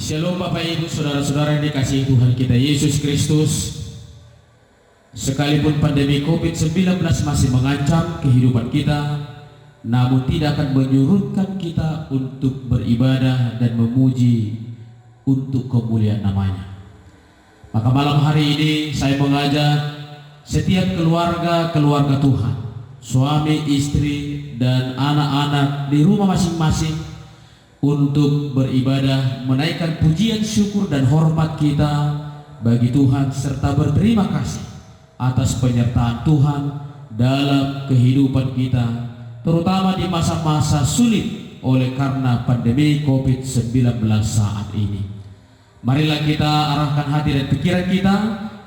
Shalom Bapak Ibu Saudara-saudara yang dikasihi Tuhan kita Yesus Kristus. Sekalipun pandemi COVID-19 masih mengancam kehidupan kita, namun tidak akan menyurutkan kita untuk beribadah dan memuji untuk kemuliaan namanya. Maka malam hari ini saya mengajak setiap keluarga Tuhan, suami, istri, dan anak-anak di rumah masing-masing untuk beribadah, menaikkan pujian, syukur, dan hormat kita bagi Tuhan, serta berterima kasih atas penyertaan Tuhan dalam kehidupan kita, terutama di masa-masa sulit oleh karena pandemi COVID-19 saat ini. Marilah kita arahkan hati dan pikiran kita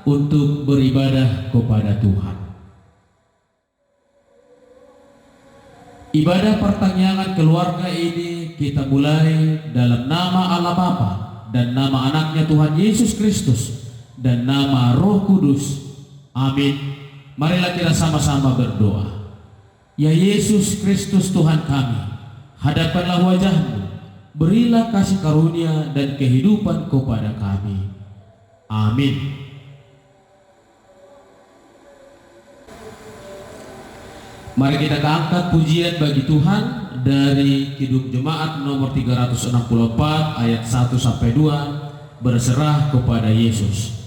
untuk beribadah kepada Tuhan. Ibadah pertanyaan keluarga ini kita mulai dalam nama Allah Bapa dan nama anaknya Tuhan Yesus Kristus dan nama Roh Kudus. Amin. Marilah kita sama-sama berdoa. Ya Yesus Kristus Tuhan kami, hadapkanlah wajah-Mu, berilah kasih karunia dan kehidupan kepada kami. Amin. Mari kita angkat pujian bagi Tuhan dari Kidung Jemaat nomor 364 ayat 1 sampai 2, berserah kepada Yesus.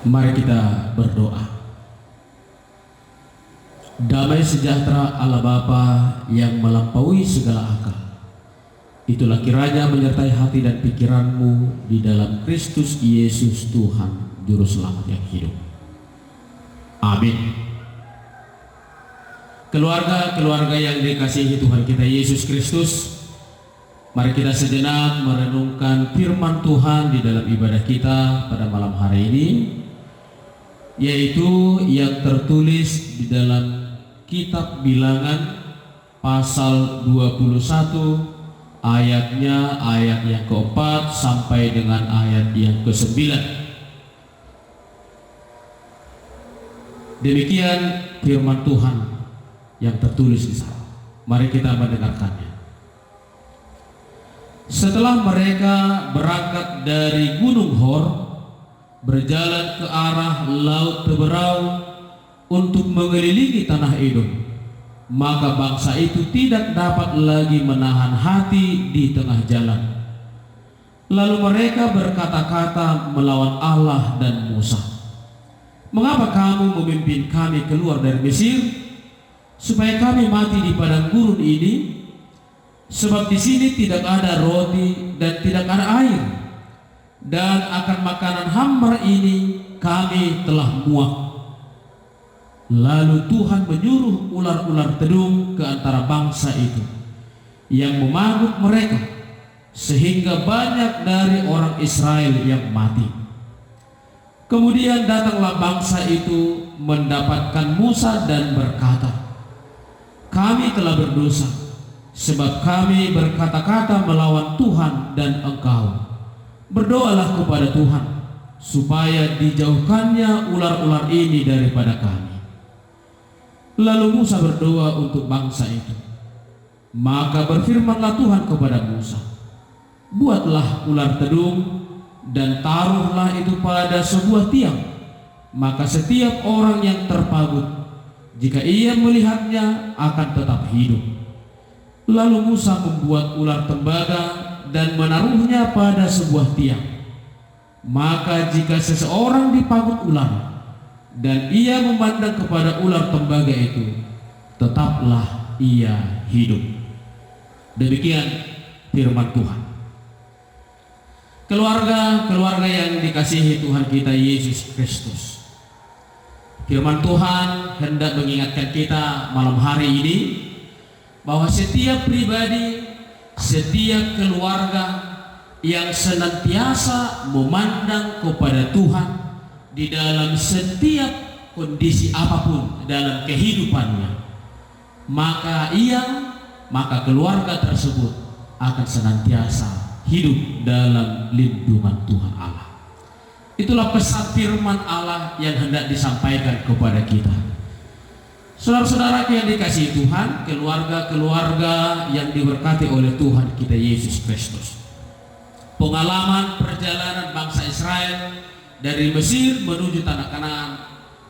Mari kita berdoa. Damai sejahtera Allah Bapa yang melampaui segala akal, itulah kiranya menyertai hati dan pikiranmu di dalam Kristus Yesus Tuhan Juru Selamat yang hidup. Amin. Keluarga yang dikasihi Tuhan kita Yesus Kristus, mari kita sejenak merenungkan firman Tuhan di dalam ibadah kita pada malam hari ini, yaitu yang tertulis di dalam kitab Bilangan pasal 21 ayatnya ayat yang keempat sampai dengan ayat yang ke-9. Demikian firman Tuhan yang tertulis di sana. Mari kita mendengarkannya. Setelah mereka berangkat dari Gunung Hor, berjalan ke arah Laut Teberau untuk mengelilingi tanah Edom, maka bangsa itu tidak dapat lagi menahan hati di tengah jalan. Lalu mereka berkata-kata melawan Allah dan Musa, "Mengapa kamu memimpin kami keluar dari Mesir, supaya kami mati di padang gurun ini? Sebab di sini tidak ada roti dan tidak ada air, dan akan makanan hambar ini kami telah muak." Lalu Tuhan menyuruh ular-ular tedung ke antara bangsa itu yang memagut mereka, sehingga banyak dari orang Israel yang mati. Kemudian datanglah bangsa itu mendapatkan Musa dan berkata, "Kami telah berdosa, sebab kami berkata-kata melawan Tuhan dan engkau. Berdoalah kepada Tuhan, supaya dijauhkannya ular-ular ini daripada kami." Lalu Musa berdoa untuk bangsa itu. Maka berfirmanlah Tuhan kepada Musa, "Buatlah ular tedung dan taruhlah itu pada sebuah tiang, maka setiap orang yang terpagut, jika ia melihatnya, akan tetap hidup." Lalu Musa membuat ular tembaga dan menaruhnya pada sebuah tiang. Maka jika seseorang dipagut ular dan ia memandang kepada ular tembaga itu, tetaplah ia hidup. Demikian firman Tuhan. Keluarga-keluarga yang dikasihi Tuhan kita Yesus Kristus, firman Tuhan hendak mengingatkan kita malam hari ini bahwa setiap pribadi, setiap keluarga yang senantiasa memandang kepada Tuhan di dalam setiap kondisi apapun dalam kehidupannya, maka keluarga tersebut akan senantiasa hidup dalam lindungan Tuhan Allah. Itulah pesan firman Allah yang hendak disampaikan kepada kita. Saudara-saudara yang dikasihi Tuhan, keluarga-keluarga yang diberkati oleh Tuhan kita Yesus Kristus. Pengalaman perjalanan bangsa Israel dari Mesir menuju tanah Kanaan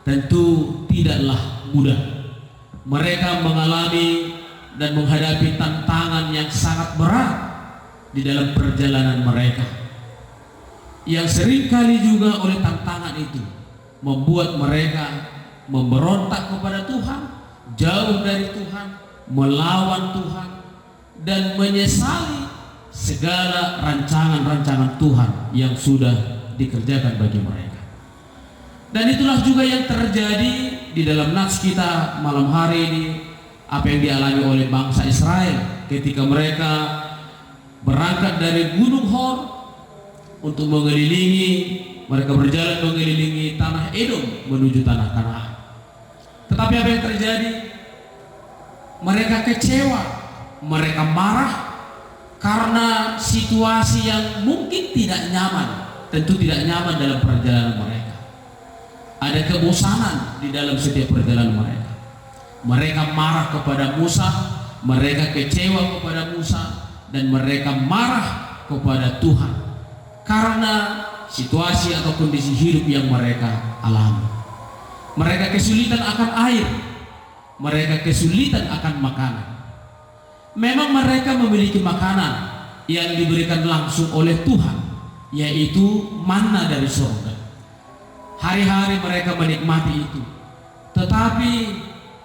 tentu tidaklah mudah. Mereka mengalami dan menghadapi tantangan yang sangat berat di dalam perjalanan mereka, yang seringkali juga oleh tantangan itu membuat mereka memberontak kepada Tuhan, jauh dari Tuhan, melawan Tuhan, dan menyesali segala rancangan-rancangan Tuhan yang sudah dikerjakan bagi mereka. Dan itulah juga yang terjadi di dalam nats kita malam hari ini, apa yang dialami oleh bangsa Israel ketika mereka berangkat dari Gunung Hor untuk mereka berjalan mengelilingi tanah Edom menuju tanah Kanaan. Tetapi apa yang terjadi? Mereka kecewa, mereka marah karena situasi yang mungkin tidak nyaman, tentu tidak nyaman dalam perjalanan mereka. Ada kebosanan di dalam setiap perjalanan mereka. Mereka marah kepada Musa, mereka kecewa kepada Musa, dan mereka marah kepada Tuhan karena situasi atau kondisi hidup yang mereka alami. Mereka kesulitan akan air, mereka kesulitan akan makanan. Memang mereka memiliki makanan yang diberikan langsung oleh Tuhan, yaitu manna dari surga. Hari-hari mereka menikmati itu, tetapi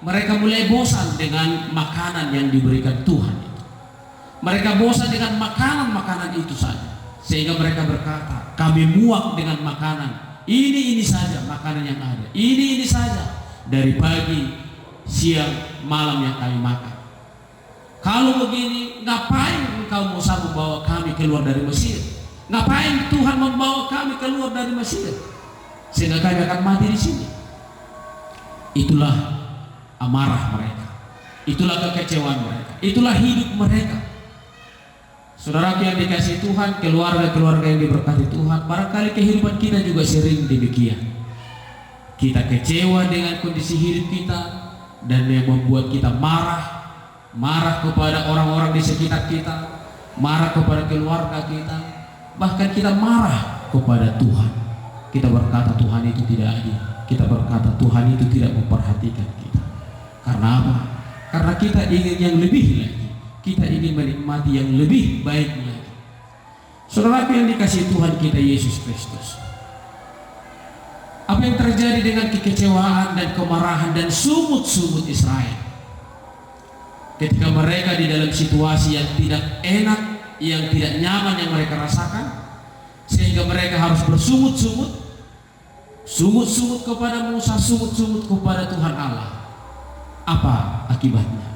mereka mulai bosan dengan makanan yang diberikan Tuhan itu. Mereka bosan dengan makanan-makanan itu saja, sehingga mereka berkata, "Kami muak dengan makanan ini saja, makanan yang ada. Ini saja dari pagi, siang, malam yang kami makan. Kalau begini, ngapain engkau Musa membawa kami keluar dari Mesir? Ngapain Tuhan membawa kami keluar dari Mesir? Sehingga kami akan mati di sini." Itulah amarah mereka, itulah kekecewaan mereka, itulah hidup mereka. Saudara yang dikasihi Tuhan, keluarga-keluarga yang diberkati Tuhan, barangkali kehidupan kita juga sering demikian. kita kecewa dengan kondisi hidup kita, dan yang membuat kita marah kepada orang-orang di sekitar kita, marah kepada keluarga kita, bahkan kita marah kepada Tuhan. Kita berkata Tuhan itu tidak adil, kita berkata Tuhan itu tidak memperhatikan kita. Karena apa? Karena kita ingin yang lebih lagi, kita ingin menikmati yang lebih baik lagi. Saudaraku yang dikasihi Tuhan kita Yesus Kristus, apa yang terjadi dengan kekecewaan dan kemarahan dan sungut-sungut Israel ketika mereka di dalam situasi yang tidak enak, yang tidak nyaman yang mereka rasakan, sehingga mereka harus bersungut-sungut kepada Musa, sungut-sungut kepada Tuhan Allah. Apa akibatnya?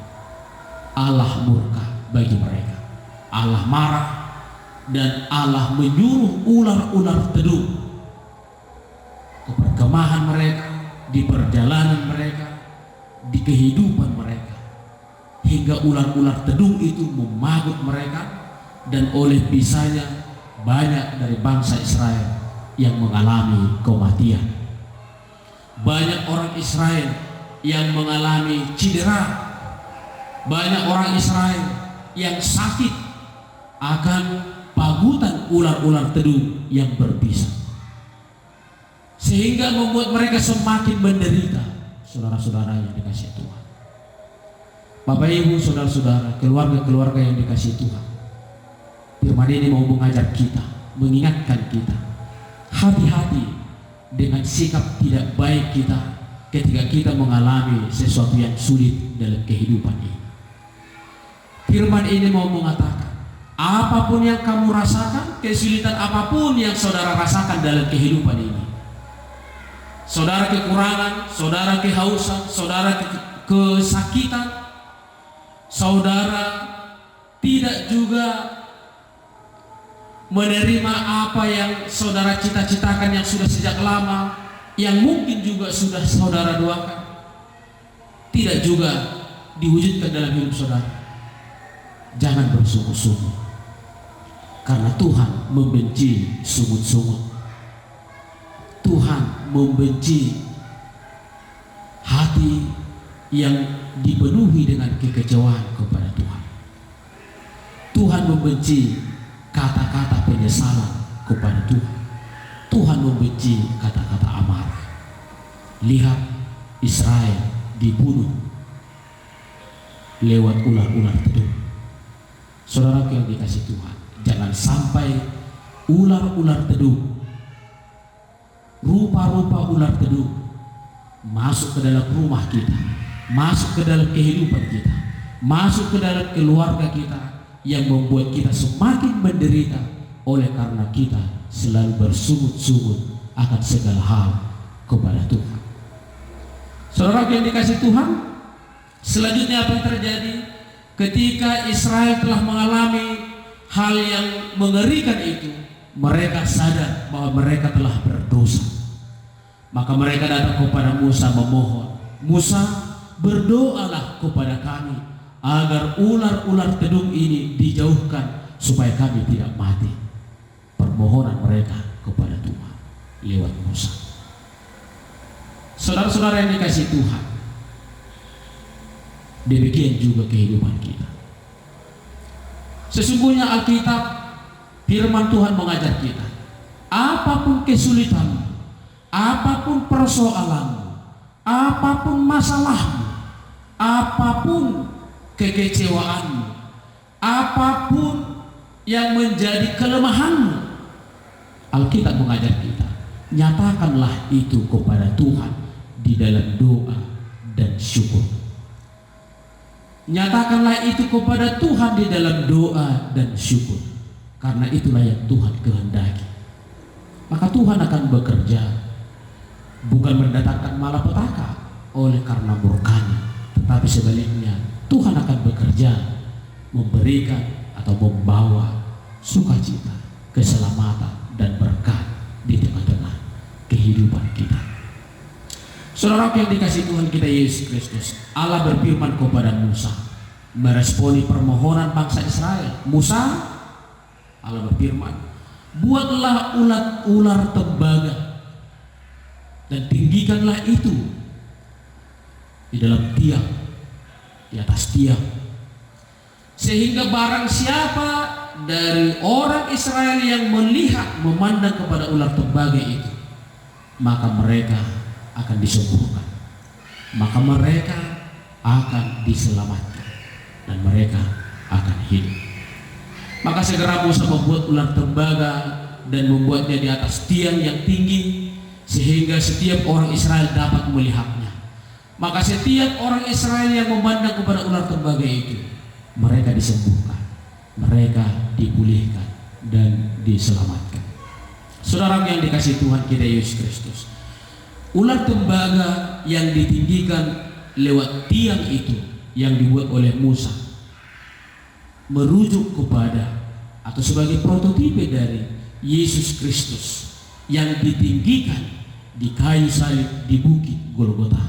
Allah murka bagi mereka, Allah marah, dan Allah menyuruh ular-ular tedung ke perkemahan mereka, di perjalanan mereka, di kehidupan mereka, hingga ular-ular tedung itu memagut mereka, dan oleh bisanya banyak dari bangsa Israel yang mengalami kematian. Banyak orang Israel yang mengalami cedera, banyak orang Israel yang sakit akan pagutan ular-ular tedung yang berbisa, sehingga membuat mereka semakin menderita. Saudara-saudara yang dikasihi Tuhan, Bapak Ibu, saudara-saudara, keluarga-keluarga yang dikasihi Tuhan, firman ini mau mengajar kita, mengingatkan kita, hati-hati dengan sikap tidak baik kita ketika kita mengalami sesuatu yang sulit dalam kehidupan ini. Firman ini mau mengatakan, apapun yang kamu rasakan, kesulitan apapun yang saudara rasakan dalam kehidupan ini, saudara kekurangan, saudara kehausan, saudara kesakitan, saudara tidak juga menerima apa yang saudara cita-citakan yang sudah sejak lama, yang mungkin juga sudah saudara doakan, tidak juga diwujudkan dalam hidup saudara. Jangan bersungut-sungut, karena Tuhan membenci sungut-sungut. Tuhan membenci hati yang dipenuhi dengan kekecewaan kepada Tuhan. Tuhan membenci kata-kata penyesalan kepada Tuhan. Tuhan membenci kata-kata amarah. Lihat Israel dibunuh lewat ular-ular tedung. Saudara yang dikasihi Tuhan, jangan sampai ular-ular tedung, rupa-rupa ular tedung masuk ke dalam rumah kita, masuk ke dalam kehidupan kita, masuk ke dalam keluarga kita, yang membuat kita semakin menderita oleh karena kita selalu bersungut-sungut akan segala hal kepada Tuhan. Saudara yang dikasihi Tuhan, selanjutnya apa yang terjadi ketika Israel telah mengalami hal yang mengerikan itu? Mereka sadar bahwa mereka telah berdosa. Maka mereka datang kepada Musa memohon, Musa, berdoalah kepada kami agar ular-ular tedung ini dijauhkan supaya kami tidak mati. Permohonan mereka kepada Tuhan lewat Musa. Saudara-saudara yang dikasihi Tuhan, demikian juga kehidupan kita. Sesungguhnya Alkitab, firman Tuhan mengajar kita, apapun kesulitanmu, apapun persoalanmu, apapun masalahmu, apapun kekecewaanmu, apapun yang menjadi kelemahanmu, Alkitab mengajar kita, nyatakanlah itu kepada Tuhan di dalam doa dan syukur. Nyatakanlah itu kepada Tuhan di dalam doa dan syukur, karena itulah yang Tuhan kehendaki. Maka Tuhan akan bekerja, bukan mendatangkan malapetaka oleh karena murkanya, tetapi sebaliknya Tuhan akan bekerja memberikan atau membawa sukacita, keselamatan dan berkat di tengah-tengah kehidupan kita. Saudara yang dikasihi Tuhan kita Yesus Kristus, Allah berfirman kepada Musa meresponi permohonan bangsa Israel. Musa, Allah berfirman, buatlah ular tembaga dan tinggikanlah itu di dalam tiang, di atas tiang, sehingga barang siapa dari orang Israel yang melihat memandang kepada ular tembaga itu, maka mereka akan disembuhkan, maka mereka akan diselamatkan, dan mereka akan hidup. Maka segera Musa membuat ular tembaga dan membuatnya di atas tiang yang tinggi, sehingga setiap orang Israel dapat melihatnya. Maka setiap orang Israel yang memandang kepada ular tembaga itu, mereka disembuhkan, mereka dipulihkan dan diselamatkan. Saudara yang dikasihi Tuhan kita Yesus Kristus, ular tembaga yang ditinggikan lewat tiang itu yang dibuat oleh Musa merujuk kepada atau sebagai prototipe dari Yesus Kristus yang ditinggikan di kayu salib di bukit Golgota,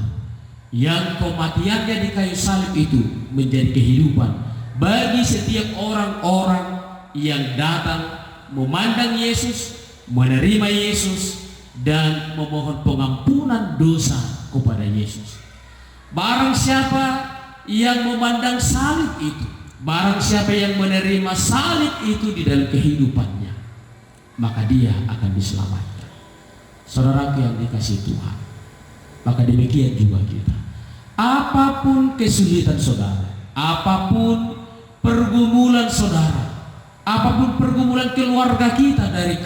yang kematiannya di kayu salib itu menjadi kehidupan bagi setiap orang-orang yang datang memandang Yesus, menerima Yesus, dan memohon pengampunan dosa kepada Yesus. Barang siapa yang memandang salib itu, barang siapa yang menerima salib itu di dalam kehidupannya, maka dia akan diselamatkan. Saudara yang dikasihi Tuhan, maka demikian juga kita. Apapun kesulitan saudara, apapun pergumulan saudara, apapun pergumulan keluarga kita dari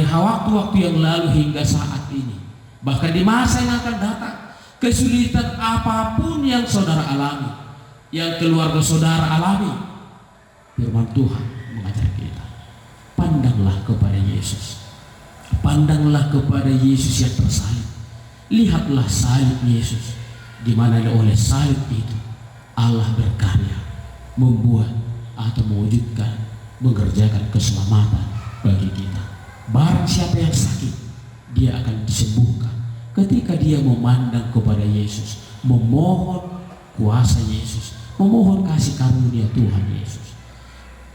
waktu-waktu yang lalu hingga saat ini, bahkan di masa yang akan datang, kesulitan apapun yang saudara alami, yang keluarga saudara alami, firman Tuhan mengajar kita, pandanglah kepada Yesus, pandanglah kepada Yesus yang tersalib, lihatlah salib Yesus, di mana oleh salib itu Allah berkarya membuat atau mewujudkan, mengerjakan keselamatan bagi kita. Barang siapa yang sakit, dia akan disembuhkan ketika dia memandang kepada Yesus, memohon kuasa Yesus, memohon kasih karunia Tuhan Yesus.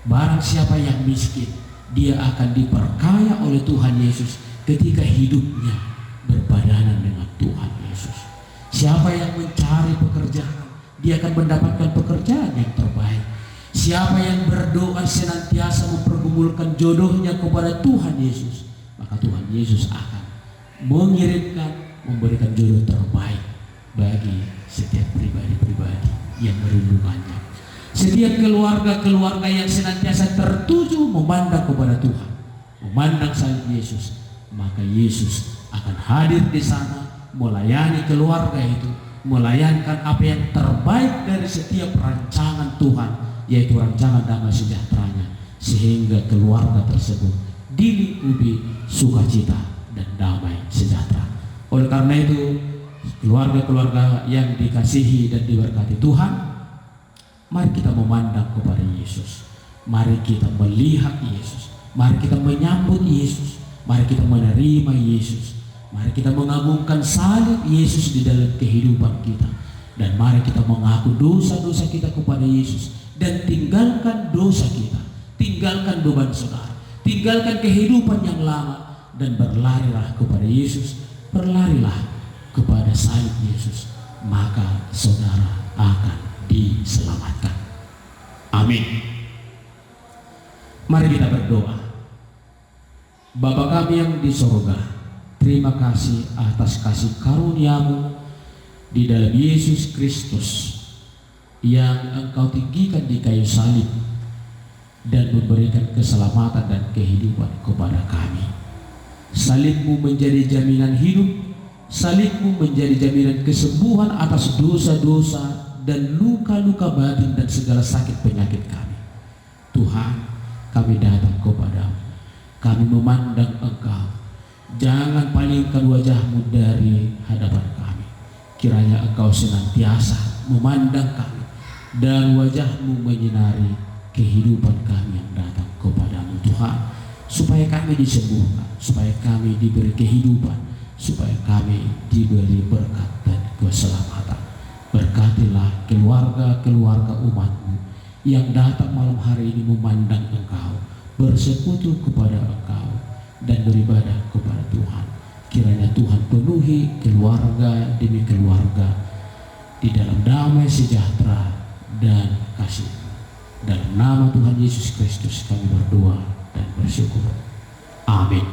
Barang siapa yang miskin, dia akan diperkaya oleh Tuhan Yesus ketika hidupnya berbadanan dengan Tuhan Yesus. Siapa yang mencari pekerjaan, dia akan mendapatkan pekerjaan yang terbaik. Siapa yang berdoa senantiasa mempergumulkan jodohnya kepada Tuhan Yesus, maka Tuhan Yesus akan memberikan jodoh terbaik bagi setiap pribadi-pribadi yang merindukannya. Setiap keluarga-keluarga yang senantiasa tertuju memandang kepada Tuhan, memandang salib Yesus, maka Yesus akan hadir di sana, melayani keluarga itu, melayankan apa yang terbaik dari setiap rancangan Tuhan, yaitu rancangan damai sejahteranya, sehingga keluarga tersebut dilingkupi sukacita dan damai sejahtera. Oleh karena itu, keluarga-keluarga yang dikasihi dan diberkati Tuhan, mari kita memandang kepada Yesus, mari kita melihat Yesus, mari kita menyambut Yesus, mari kita menerima Yesus, mari kita mengagungkan salib Yesus di dalam kehidupan kita, dan mari kita mengaku dosa-dosa kita kepada Yesus, dan tinggalkan dosa kita, tinggalkan beban saudara, tinggalkan kehidupan yang lama, dan berlarilah kepada Yesus, berlarilah kepada salib Yesus, maka saudara akan diselamatkan. Amin. Mari kita berdoa. Bapa kami yang di sorga, terima kasih atas kasih karunia-Mu di dalam Yesus Kristus yang Engkau tinggikan di kayu salib dan memberikan keselamatan dan kehidupan kepada kami. Salib-Mu menjadi jaminan hidup, salib-Mu menjadi jaminan kesembuhan atas dosa-dosa dan luka-luka batin dan segala sakit penyakit kami. Tuhan, kami datang kepadamu, kami memandang Engkau. Jangan palingkan wajah-Mu dari hadapan kami. Kiranya Engkau senantiasa memandang kami, dan wajah-Mu menyinari kehidupan kami yang datang kepadamu Tuhan, supaya kami disembuhkan, supaya kami diberi kehidupan, supaya kami diberi berkat dan keselamatan. Berkatilah keluarga-keluarga umat-Mu yang datang malam hari ini memandang Engkau, bersekutu kepada Engkau, dan beribadah kepada Tuhan. Kiranya Tuhan penuhi keluarga demi keluarga di dalam damai sejahtera dan kasih. Dalam nama Tuhan Yesus Kristus kami berdoa dan bersyukur. Amin.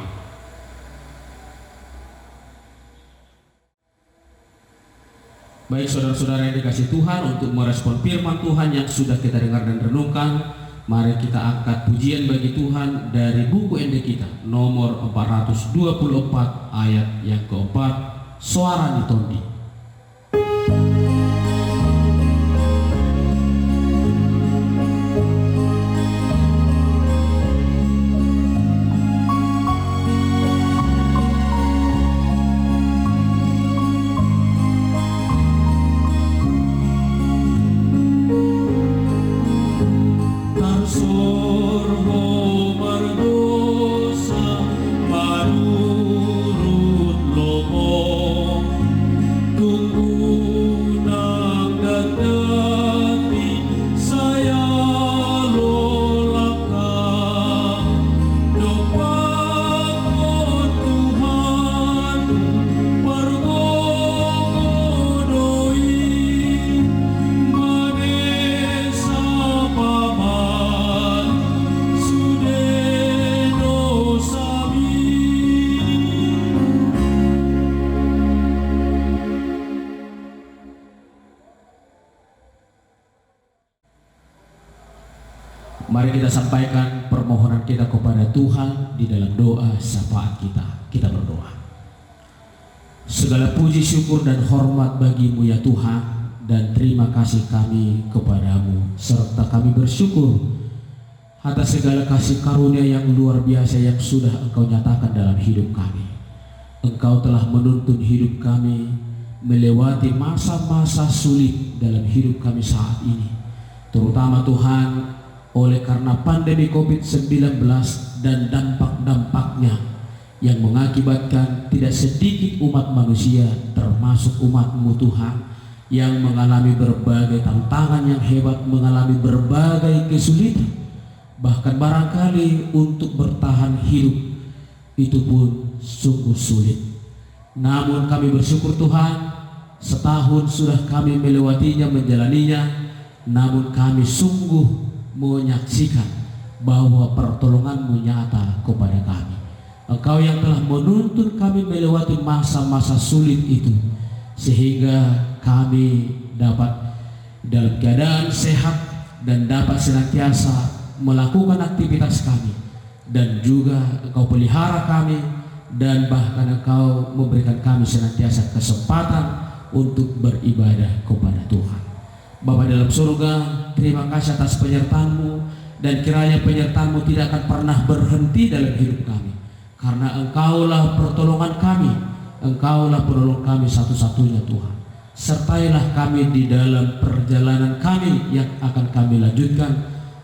Baik saudara-saudara yang dikasih Tuhan, untuk merespon firman Tuhan yang sudah kita dengar dan renungkan, mari kita angkat pujian bagi Tuhan dari buku Ende kita nomor 424 ayat yang keempat, Suara Nitondi. Mari kita sampaikan permohonan kita kepada Tuhan di dalam doa syafaat kita. Kita berdoa. Segala puji, syukur, dan hormat bagimu ya Tuhan, dan terima kasih kami kepadamu, serta kami bersyukur atas segala kasih karunia yang luar biasa yang sudah Engkau nyatakan dalam hidup kami. Engkau telah menuntun hidup kami melewati masa-masa sulit dalam hidup kami saat ini, terutama Tuhan oleh karena pandemi COVID-19 dan dampak-dampaknya yang mengakibatkan tidak sedikit umat manusia, termasuk umat-Mu Tuhan, yang mengalami berbagai tantangan yang hebat, mengalami berbagai kesulitan, bahkan barangkali untuk bertahan hidup itu pun sungguh sulit. Namun kami bersyukur Tuhan, setahun sudah kami melewatinya, menjalaninya, namun kami sungguh menyaksikan bahwa pertolongan-Mu nyata kepada kami. Engkau yang telah menuntun kami melewati masa-masa sulit itu, sehingga kami dapat dalam keadaan sehat dan dapat senantiasa melakukan aktivitas kami, dan juga Engkau pelihara kami, dan bahkan Engkau memberikan kami senantiasa kesempatan untuk beribadah kepada Tuhan. Bapa dalam surga, terima kasih atas penyertaan-Mu, dan kiranya penyertaan-Mu tidak akan pernah berhenti dalam hidup kami, karena Engkaulah pertolongan kami, Engkaulah penolong kami satu-satunya Tuhan. Sertailah kami di dalam perjalanan kami yang akan kami lanjutkan,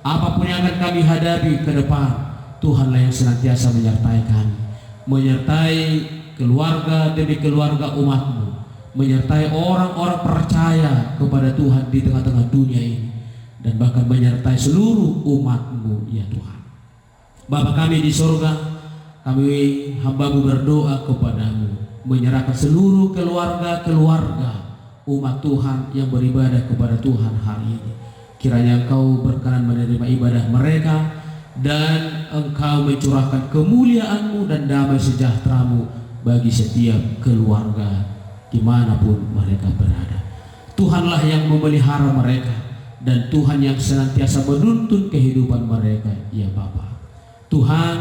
apapun yang akan kami hadapi ke depan. Tuhanlah yang senantiasa menyertai kami, menyertai keluarga demi keluarga umat-Mu, menyertai orang-orang percaya kepada Tuhan di tengah-tengah dunia ini, dan bahkan menyertai seluruh umat-Mu ya Tuhan. Bapa kami di surga, kami hamba-Mu berdoa kepada-Mu, menyerahkan seluruh keluarga-keluarga umat Tuhan yang beribadah kepada Tuhan hari ini. Kiranya Engkau berkenan menerima ibadah mereka, dan Engkau mencurahkan kemuliaan-Mu dan damai sejahtera-Mu bagi setiap keluarga dimanapun mereka berada. Tuhanlah yang memelihara mereka, dan Tuhan yang senantiasa menuntun kehidupan mereka ya Bapa. Tuhan,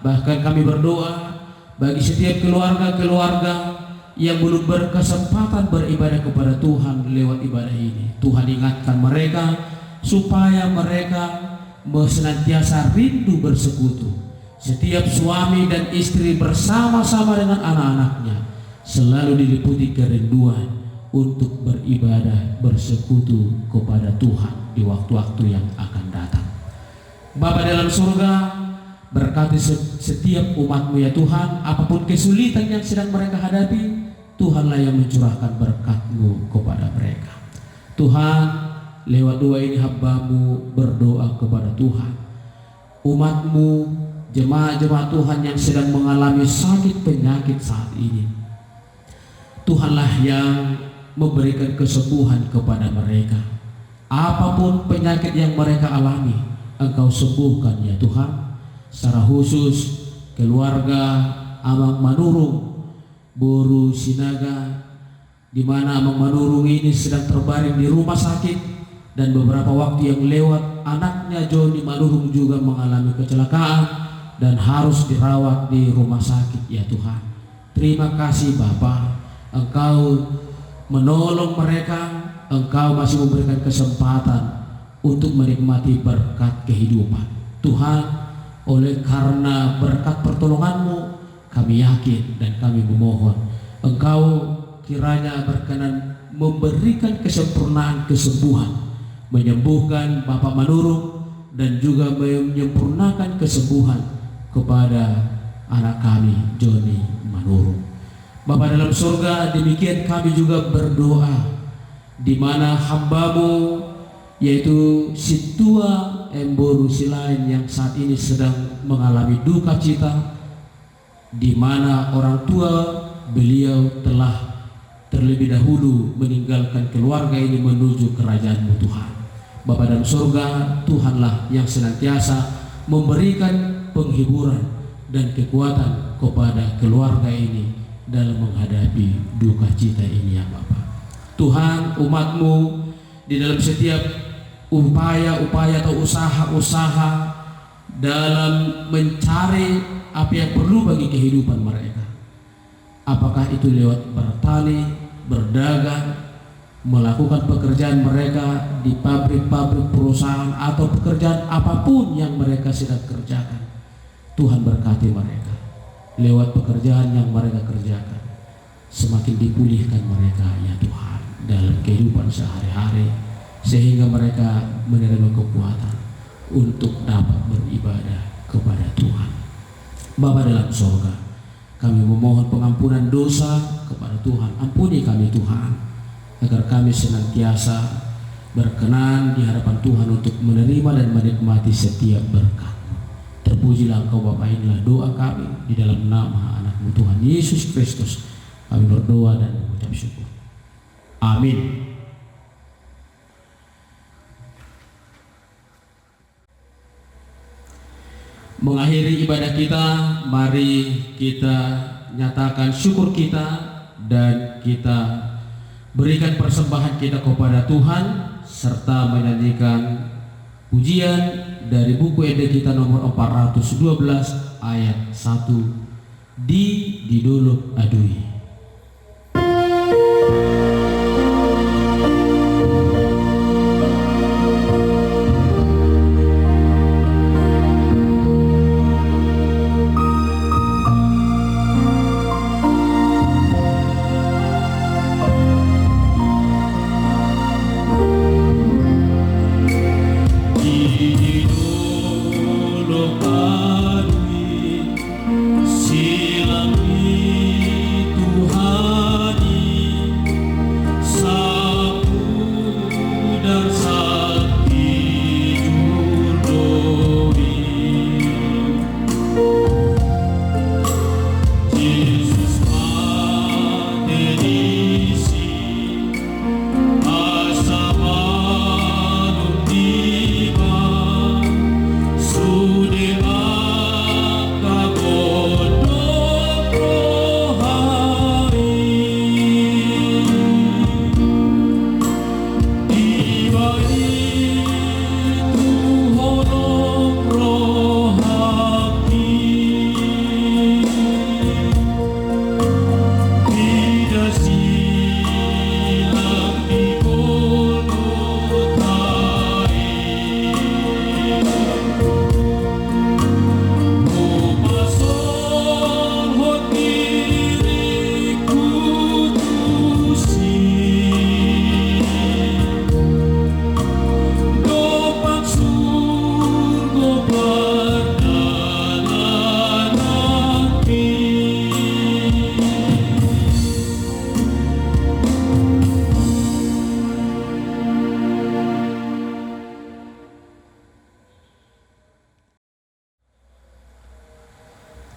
bahkan kami berdoa bagi setiap keluarga-keluarga yang belum berkesempatan beribadah kepada Tuhan lewat ibadah ini. Tuhan ingatkan mereka supaya mereka senantiasa rindu bersekutu. Setiap suami dan istri bersama-sama dengan anak-anaknya selalu diliputi kerinduan untuk beribadah, bersekutu kepada Tuhan di waktu-waktu yang akan datang. Bapa dalam surga, berkati setiap umat-Mu ya Tuhan, apapun kesulitan yang sedang mereka hadapi, Tuhanlah yang mencurahkan berkat-Mu kepada mereka. Tuhan, lewat doa ini hamba-Mu berdoa kepada Tuhan, umat-Mu, jemaat-jemaat Tuhan yang sedang mengalami sakit penyakit saat ini, Tuhanlah yang memberikan kesembuhan kepada mereka. Apapun penyakit yang mereka alami, Engkau sembuhkan ya Tuhan. Secara khusus keluarga Amang Manurung Boru Sinaga, di mana Amang Manurung ini sedang terbaring di rumah sakit, dan beberapa waktu yang lewat anaknya Joni Manurung juga mengalami kecelakaan dan harus dirawat di rumah sakit ya Tuhan. Terima kasih Bapa, Engkau menolong mereka, Engkau masih memberikan kesempatan untuk menikmati berkat kehidupan. Tuhan, oleh karena berkat pertolongan-Mu, kami yakin dan kami memohon Engkau kiranya berkenan memberikan kesempurnaan kesembuhan, menyembuhkan Bapak Manurung dan juga menyempurnakan kesembuhan kepada anak kami Joni Manurung. Bapa dalam surga, demikian kami juga berdoa di mana hamba-Mu yaitu Situa Emboru Silain yang saat ini sedang mengalami duka cita, di mana orang tua beliau telah terlebih dahulu meninggalkan keluarga ini menuju kerajaan-Mu Tuhan. Bapa dalam surga, Tuhanlah yang senantiasa memberikan penghiburan dan kekuatan kepada keluarga ini dalam menghadapi duka cita ini ya Bapa. Tuhan, umat-Mu di dalam setiap upaya-upaya atau usaha-usaha dalam mencari apa yang perlu bagi kehidupan mereka, apakah itu lewat bertani, berdagang, melakukan pekerjaan mereka di pabrik-pabrik perusahaan atau pekerjaan apapun yang mereka sedang kerjakan, Tuhan berkati mereka lewat pekerjaan yang mereka kerjakan, semakin dipulihkan mereka ya Tuhan dalam kehidupan sehari-hari, sehingga mereka menerima kekuatan untuk dapat beribadah kepada Tuhan. Bapa dalam surga, kami memohon pengampunan dosa kepada Tuhan. Ampuni kami Tuhan, agar kami senantiasa berkenan di hadapan Tuhan untuk menerima dan menikmati setiap berkat. Terpujilah Engkau Bapa, inilah doa kami di dalam nama anak-Mu Tuhan Yesus Kristus. Kami berdoa dan mengucap syukur. Amin. Mengakhiri ibadah kita, mari kita nyatakan syukur kita dan kita berikan persembahan kita kepada Tuhan serta menyanyikan pujian dari buku ede kita nomor 412 ayat 1, di diduluk adui.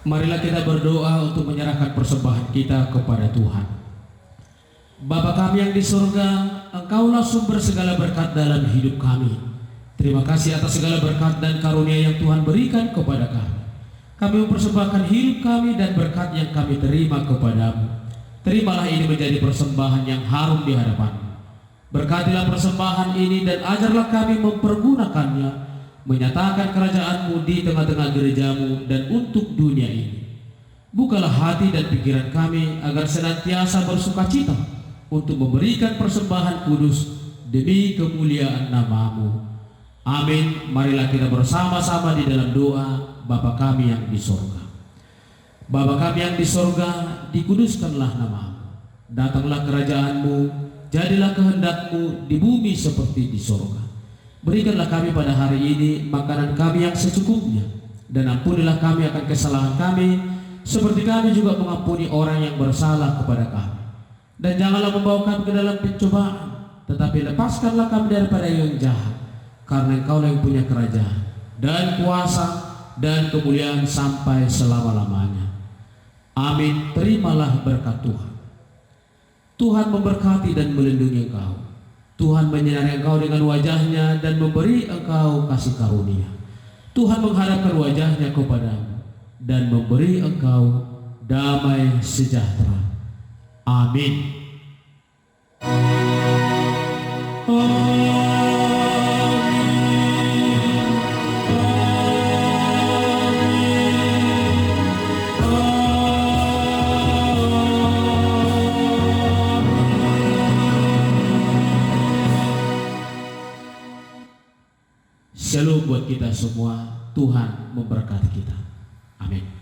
Marilah kita berdoa untuk menyerahkan persembahan kita kepada Tuhan. Bapa kami yang di surga, Engkaulah sumber segala berkat dalam hidup kami. Terima kasih atas segala berkat dan karunia yang Tuhan berikan kepada kami. Kami mempersembahkan hidup kami dan berkat yang kami terima kepadamu. Terimalah ini menjadi persembahan yang harum di hadapan-Mu. Berkatilah persembahan ini dan ajarlah kami mempergunakannya, menyatakan kerajaan-Mu di tengah-tengah gereja-Mu dan untuk dunia ini. Bukalah hati dan pikiran kami agar senantiasa bersukacita untuk memberikan persembahan kudus demi kemuliaan nama-Mu. Amin. Marilah kita bersama-sama di dalam doa. Bapa kami yang di sorga. Bapa kami yang di sorga, dikuduskanlah nama-Mu. Datanglah kerajaan-Mu, jadilah kehendak-Mu di bumi seperti di sorga. Berikanlah kami pada hari ini makanan kami yang secukupnya, dan ampunilah kami akan kesalahan kami, seperti kami juga mengampuni orang yang bersalah kepada kami. Dan janganlah membawa kami ke dalam pencobaan, tetapi lepaskanlah kami daripada yang jahat, karena Engkaulah yang punya kerajaan dan kuasa dan kemuliaan sampai selama-lamanya. Amin. Terimalah berkat Tuhan. Tuhan memberkati dan melindungi engkau. Tuhan menyinari engkau dengan wajahnya dan memberi engkau kasih karunia. Tuhan menghadapkan wajahnya kepadamu dan memberi engkau damai sejahtera. Amin. Shalom buat kita semua. Tuhan memberkati kita. Amin.